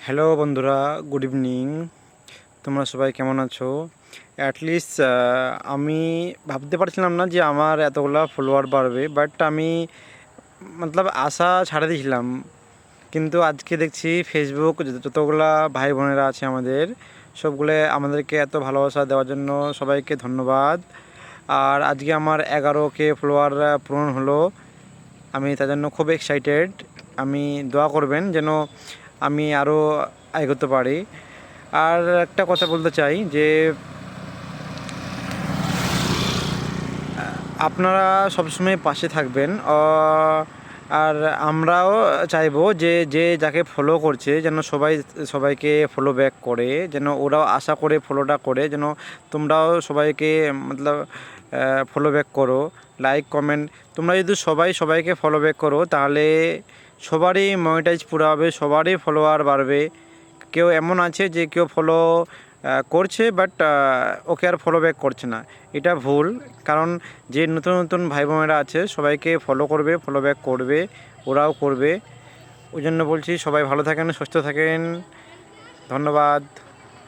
Hello বন্ধুরা, good evening. তোমরা সবাই কেমন আছো? অ্যাটলিস্ট আমি ভাবতে পারছিলাম না যে আমার এতগুলা ফলোয়ার বাড়বে, বাট আমি আশা ছাড়ে দিয়েছিলাম। কিন্তু আজকে দেখছি ফেসবুক যতগুলা ভাই বোনেরা আছে আমাদের, সবগুলো আমাদেরকে এত ভালোবাসা দেওয়ার জন্য সবাইকে ধন্যবাদ। আর আজকে আমার 11K ফলোয়ার পূরণ হলো। আমি তার জন্য খুব এক্সাইটেড। আমি দোয়া করবেন যেন আমি আরও এগোতে পারি। আর একটা কথা বলতে চাই যে আপনারা সবসময় পাশে থাকবেন। আর আমরাও চাইবো যে যে যাকে ফলো করছে যেন সবাইকে ফলো ব্যাক করে, যেন ওরাও আশা করে ফলোটা করে, যেন তোমরাও সবাইকে ফলো ব্যাক করো, লাইক কমেন্ট। তোমরা যদি সবাইকে ফলো ব্যাক করো তাহলে সবারই মনিটাইজ পুরো হবে, সবারই ফলোয়ার বাড়বে। কেউ এমন আছে যে কেউ ফলো করছে বাট ওকে আর ফলো ব্যাক করছে না, এটা ভুল। কারণ যে নতুন নতুন ভাই বোনেরা আছে সবাইকে ফলো করবে, ফলো ব্যাক করবে, ওরাও করবে। ওই জন্য বলছি সবাই ভালো থাকেন, সুস্থ থাকেন। ধন্যবাদ।